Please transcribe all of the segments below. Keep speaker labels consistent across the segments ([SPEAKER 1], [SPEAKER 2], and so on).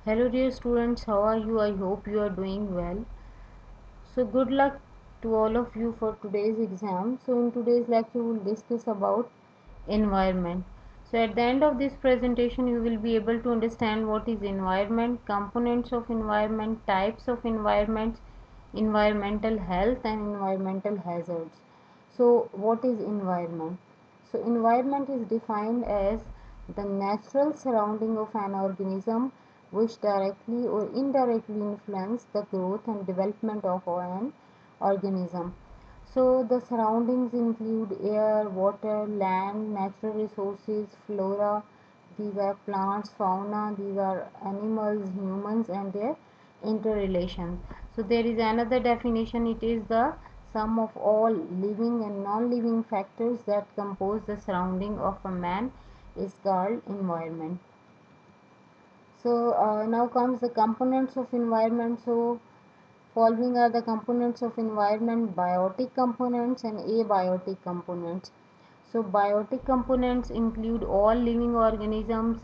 [SPEAKER 1] Hello dear students, how are you? I hope you are doing well. So good luck to all of you for today's exam. So in today's lecture we will discuss about environment. So at the end of this presentation you will be able to understand what is environment, components of environment, types of environments, environmental health and environmental hazards. So what is environment? So environment is defined as the natural surrounding of an organism which directly or indirectly influence the growth and development of an organism. So the surroundings include air, water, land, natural resources, flora. These are plants, fauna, these are animals, humans and their interrelations. So there is another definition, it is the sum of all living and non-living factors that compose the surrounding of a man is called environment. So now comes the components of environment. So following are the components of environment: biotic components and abiotic components. So biotic components include all living organisms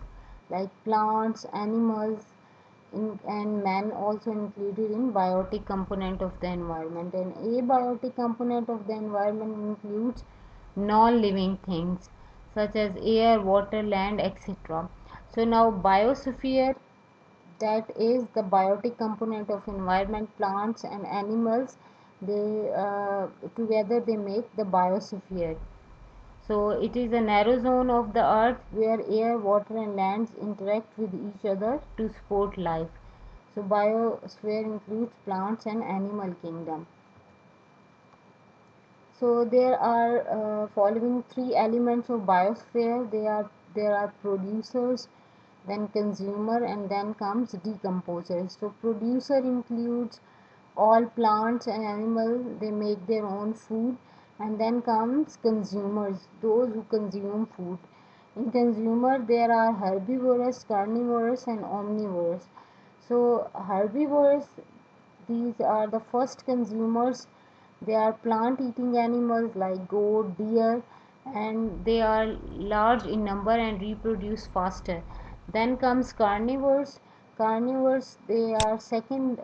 [SPEAKER 1] like plants, animals, and man also included in biotic component of the environment. And abiotic component of the environment includes non-living things such as air, water, land, etc. So now biosphere, that is the biotic component of environment. Plants and animals, they together they make the biosphere. So it is a narrow zone of the earth where air, water and lands interact with each other to support life. So biosphere includes plants and animal kingdom. So there are following three elements of biosphere. There are producers, then consumer, and then comes decomposers. So producer includes all plants and animals, they make their own food, and then comes consumers, those who consume food. In consumer there are herbivorous, carnivorous and omnivorous. So herbivores, these are the first consumers. They are plant eating animals like goat, deer, and they are large in number and reproduce faster. Then comes carnivores. Carnivores, they are second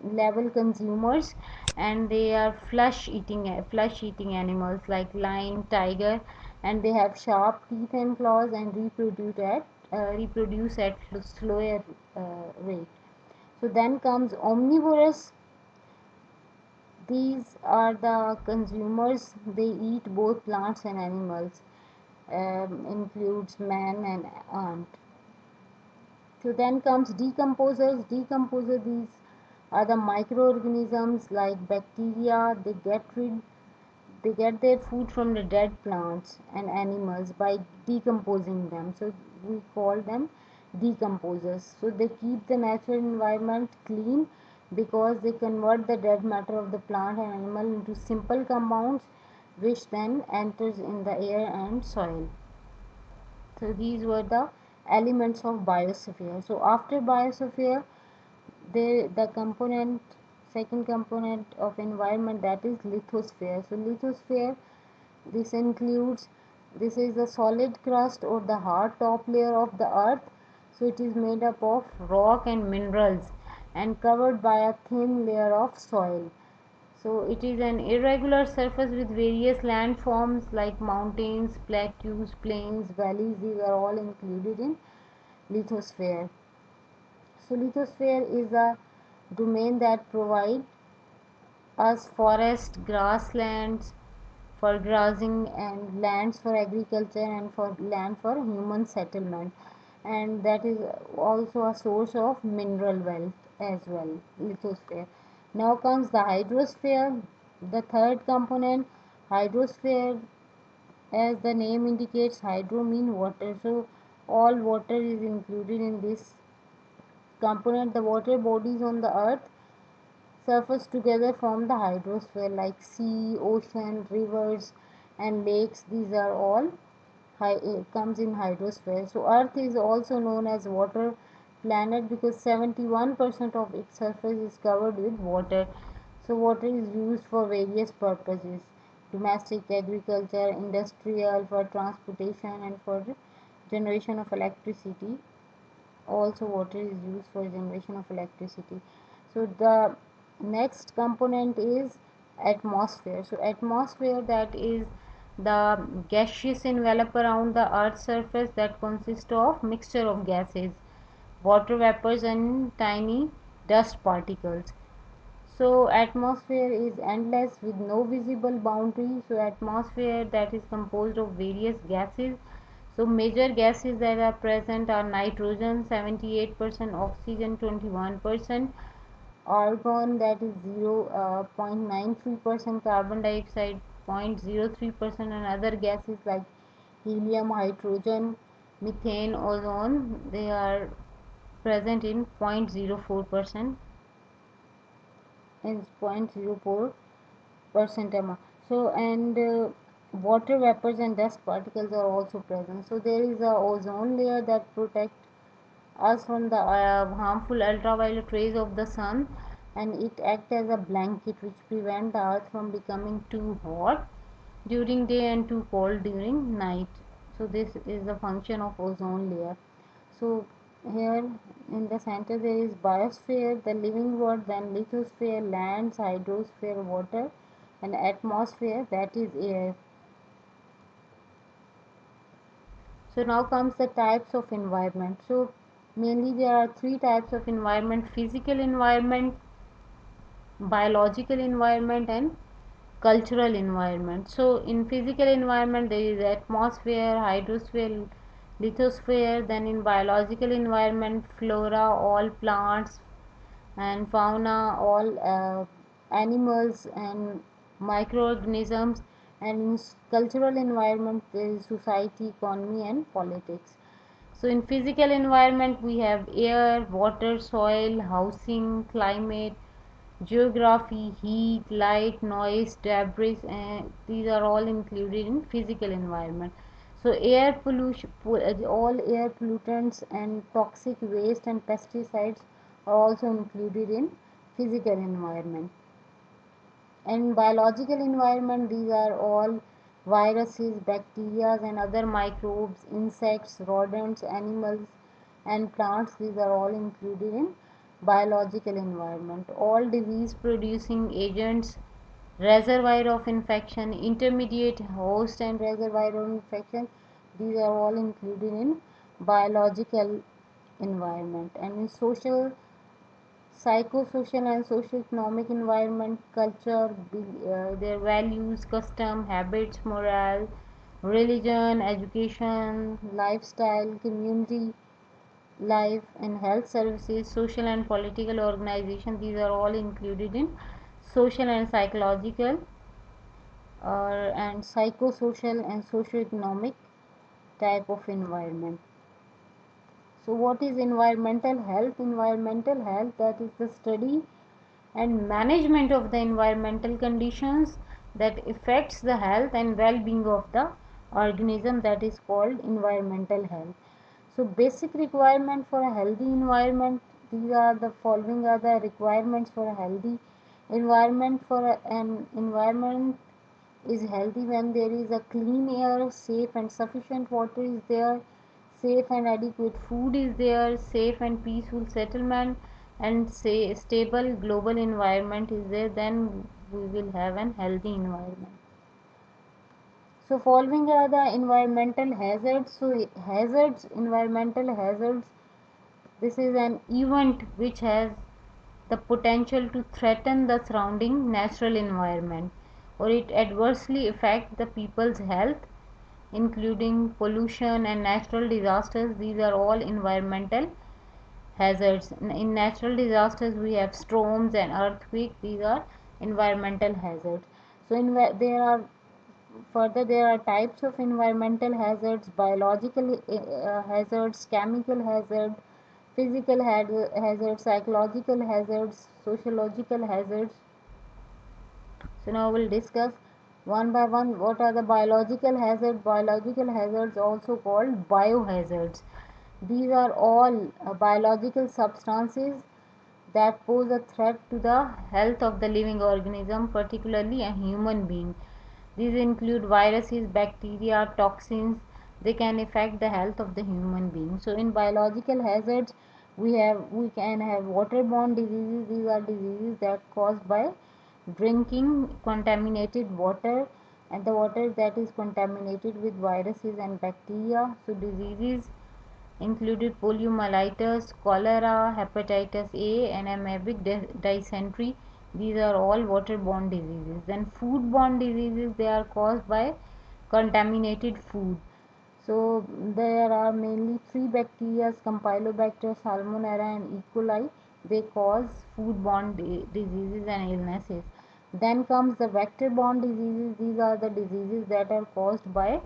[SPEAKER 1] level consumers, and they are flesh eating animals like lion, tiger, and they have sharp teeth and claws and reproduce at slower rate. So then comes omnivorous. These are the consumers, they eat both plants and animals, includes man and ant. So then comes decomposers. These are the microorganisms like bacteria. They get their food from the dead plants and animals by decomposing them. So we call them decomposers. So they keep the natural environment clean because they convert the dead matter of the plant and animal into simple compounds which then enters in the air and soil. So these were the elements of biosphere. So after biosphere, the component, second component of environment, that is lithosphere. So lithosphere, this includes, this is the solid crust or the hard top layer of the earth. So it is made up of rock and minerals and covered by a thin layer of soil. So it is an irregular surface with various landforms like mountains, plateaus, plains, valleys. These are all included in lithosphere. So lithosphere is a domain that provides us forest, grasslands for grazing and lands for agriculture and for land for human settlement, and that is also a source of mineral wealth as well, lithosphere. Now comes the hydrosphere, the third component. Hydrosphere, as the name indicates, hydro mean water, so all water is included in this component. The water bodies on the earth surface together form the hydrosphere like sea, ocean, rivers and lakes. These are all comes in hydrosphere. So earth is also known as water planet because 71% of its surface is covered with water. So water is used for various purposes: domestic, agriculture, industrial, for transportation and for generation of electricity. Also water is used for generation of electricity. So the next component is atmosphere. So atmosphere, that is the gaseous envelope around the earth's surface that consists of mixture of gases, water vapors and tiny dust particles. So atmosphere is endless with no visible boundary. So atmosphere, that is composed of various gases. So major gases that are present are nitrogen 78%, oxygen 21%, argon, that is 0.93%, carbon dioxide 0.03%, and other gases like helium, hydrogen, methane, ozone, they are present in 0.04% and 0.04% amount. So and water vapors and dust particles are also present. So there is a ozone layer that protects us from the harmful ultraviolet rays of the sun, and it acts as a blanket which prevents the earth from becoming too hot during day and too cold during night. So this is the function of ozone layer. So here in the center there is biosphere, the living world, then lithosphere, lands, hydrosphere, water, and atmosphere, that is air. So now comes the types of environment. So mainly there are three types of environment: physical environment, biological environment, and cultural environment. So in physical environment there is atmosphere, hydrosphere, lithosphere. Then in biological environment, flora, all plants and fauna, all animals and microorganisms. And in cultural environment there is society, economy, and politics. So in physical environment we have air, water, soil, housing, climate, geography, heat, light, noise, debris, and these are all included in physical environment. So air pollution, all air pollutants and toxic waste and pesticides are also included in physical environment. And biological environment, these are all viruses, bacteria, and other microbes, insects, rodents, animals, and plants. These are all included in biological environment. All disease producing agents, reservoir of infection, intermediate host and reservoir of infection, these are all included in biological environment. And in social, psychosocial and socio-economic environment, culture, their values, custom, habits, morale, religion, education, lifestyle, community life, and health services, social and political organization, these are all included in social and psychological and psychosocial and socio-economic type of environment. So what is environmental health? Environmental health, that is the study and management of the environmental conditions that affects the health and well-being of the organism, that is called environmental health. So basic requirement for a healthy environment, these are the following are the requirements for a healthy environment. For an environment is healthy when there is a clean air, safe and sufficient water is there, safe and adequate food is there, safe and peaceful settlement, and say stable global environment is there, then we will have an healthy environment. So following are the environmental hazards. So hazards, environmental hazards, this is an event which has the potential to threaten the surrounding natural environment, or it adversely affect the people's health, including pollution and natural disasters. These are all environmental hazards. In natural disasters we have storms and earthquake, these are environmental hazards. So there are further there are types of environmental hazards: biological hazards, chemical hazard, physical hazards, psychological hazards, sociological hazards. So now we'll discuss one by one what are the biological hazards. Biological hazards, also called biohazards. These are all biological substances that pose a threat to the health of the living organism, particularly a human being. These include viruses, bacteria, toxins they can affect the health of the human being. So in biological hazards, we can have waterborne diseases. These are diseases that are caused by drinking contaminated water, and the water that is contaminated with viruses and bacteria. So diseases included poliomyelitis, cholera, hepatitis A, and amoebic dysentery. These are all waterborne diseases. Then foodborne diseases, they are caused by contaminated food. So there are mainly three bacteria: Campylobacter, Salmonella, and E. coli. They cause foodborne diseases and illnesses. Then comes the vector-borne diseases. These are the diseases that are caused by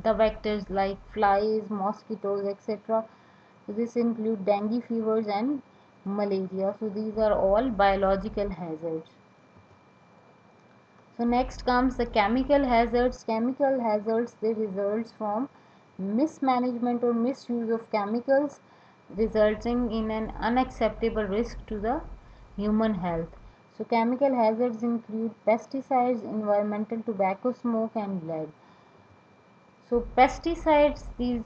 [SPEAKER 1] the vectors like flies, mosquitoes, etc. So this include dengue fevers and malaria. So these are all biological hazards. So next comes the chemical hazards. Chemical hazards, they result from mismanagement or misuse of chemicals, resulting in an unacceptable risk to the human health. So chemical hazards include pesticides, environmental tobacco smoke, and lead. So pesticides, these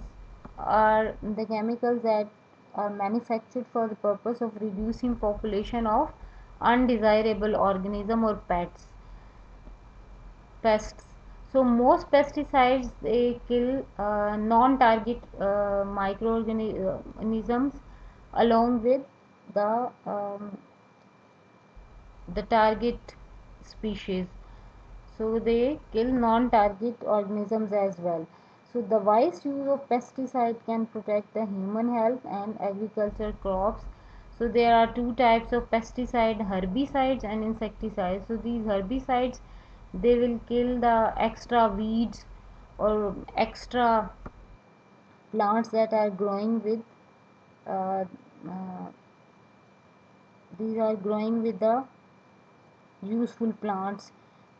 [SPEAKER 1] are the chemicals that are manufactured for the purpose of reducing population of undesirable organism or pests. So most pesticides, they kill non-target microorganisms along with the target species. So they kill non-target organisms as well. So the wise use of pesticide can protect the human health and agriculture crops. So there are two types of pesticide: herbicides and insecticides. So these herbicides, they will kill the extra weeds or extra plants that are growing with uh, uh, these are growing with the useful plants.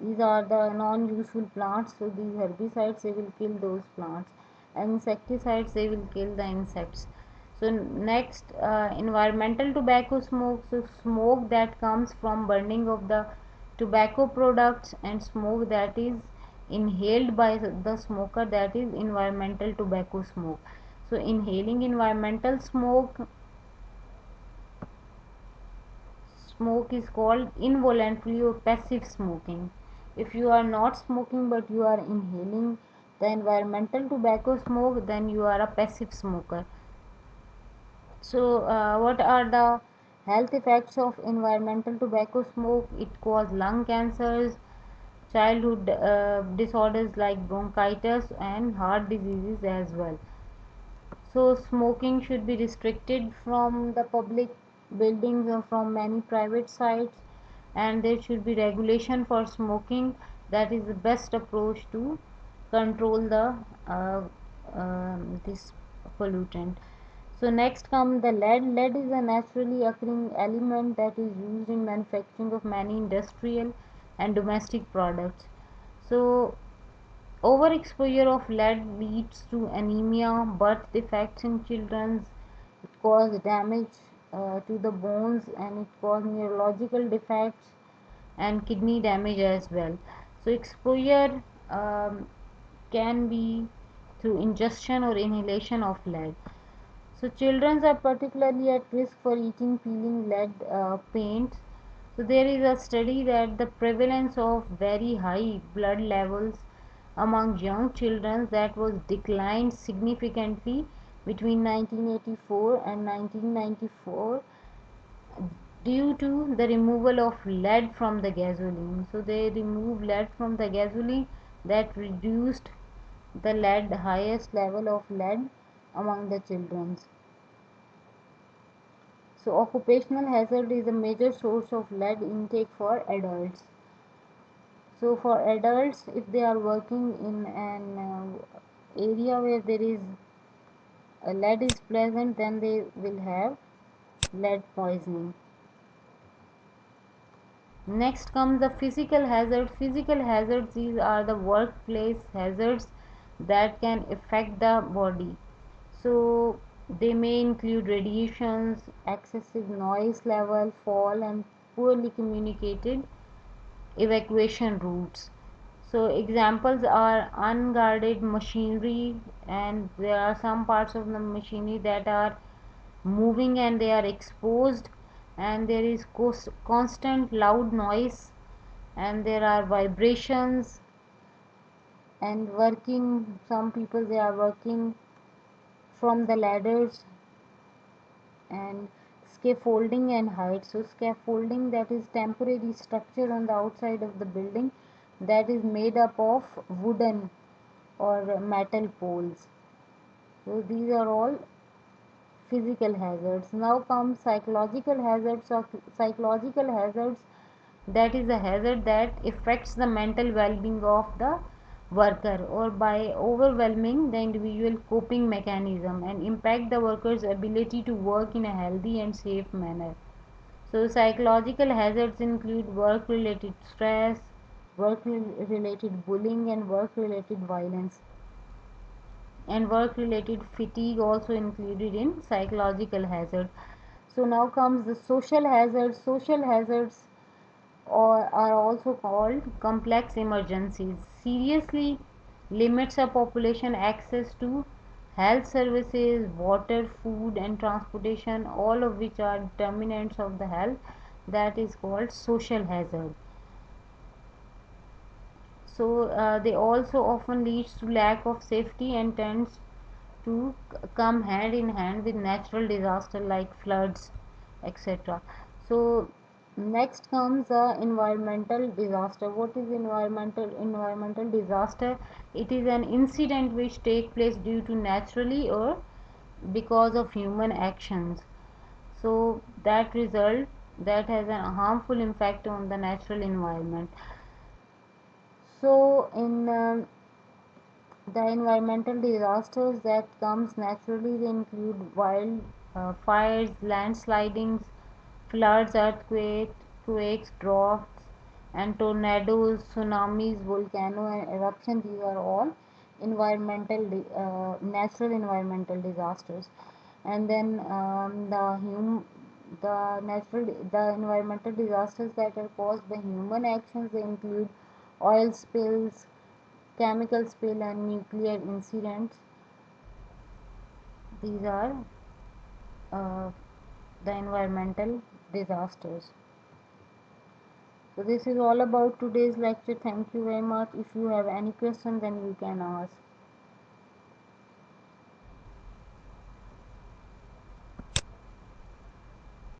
[SPEAKER 1] These are the non-useful plants. So these herbicides, they will kill those plants, and insecticides, they will kill the insects. So next, environmental tobacco smoke. So smoke that comes from burning of the tobacco products, and smoke that is inhaled by the smoker, that is environmental tobacco smoke. So inhaling environmental smoke is called involuntary or passive smoking. If you are not smoking but you are inhaling the environmental tobacco smoke, then you are a passive smoker. So what are the health effects of environmental tobacco smoke? It causes lung cancers, childhood disorders like bronchitis, and heart diseases as well. So smoking should be restricted from the public buildings or from many private sites, and there should be regulation for smoking. That is the best approach to control the this pollutant. So next come the lead. Lead is a naturally occurring element that is used in manufacturing of many industrial and domestic products. So overexposure of lead leads to anemia, birth defects in children, it causes damage to the bones, and it causes neurological defects and kidney damage as well. So exposure can be through ingestion or inhalation of lead. So children are particularly at risk for eating peeling lead paints. So there is a study that the prevalence of very high blood levels among young children that was declined significantly between 1984 and 1994 due to the removal of lead from the gasoline. So they removed lead from the gasoline, that reduced the lead highest level of lead among the children. So occupational hazard is a major source of lead intake for adults. So for adults, if they are working in an area where there is lead is present, then they will have lead poisoning. Next comes the physical hazard. Physical hazards, these are the workplace hazards that can affect the body. So they may include radiations, excessive noise level, fall, and poorly communicated evacuation routes. So examples are unguarded machinery, and there are some parts of the machinery that are moving and they are exposed, and there is constant loud noise, and there are vibrations, and working, some people they are working from the ladders, and scaffolding and height. So scaffolding, that is temporary structure on the outside of the building that is made up of wooden or metal poles. So these are all physical hazards. Now comes psychological hazards. Of psychological hazards, that is a hazard that affects the mental well-being of the worker, or by overwhelming the individual coping mechanism and impact the worker's ability to work in a healthy and safe manner. So psychological hazards include work related stress, work related bullying, and work related violence, and work related fatigue also included in psychological hazard. So now comes the social hazards. Social hazards are also called complex emergencies. Seriously limits a population access to health services, water, food, and transportation, all of which are determinants of the health. That is called social hazard. So they also often leads to lack of safety and tends to come hand in hand with natural disaster like floods, etc. So next comes environmental disaster. What is environmental disaster? It is an incident which take place due to naturally or because of human actions. So that has a harmful impact on the natural environment. So in the environmental disasters that comes naturally, they include wild fires, landslidings, floods, quakes, droughts, and tornadoes, tsunamis, volcano and eruption. These are all natural environmental disasters. And then the environmental disasters that are caused by human actions, they include oil spills, chemical spill, and nuclear incidents. These are uh, the environmental disasters. So this is all about today's lecture. Thank you very much. If you have any question, then you can ask.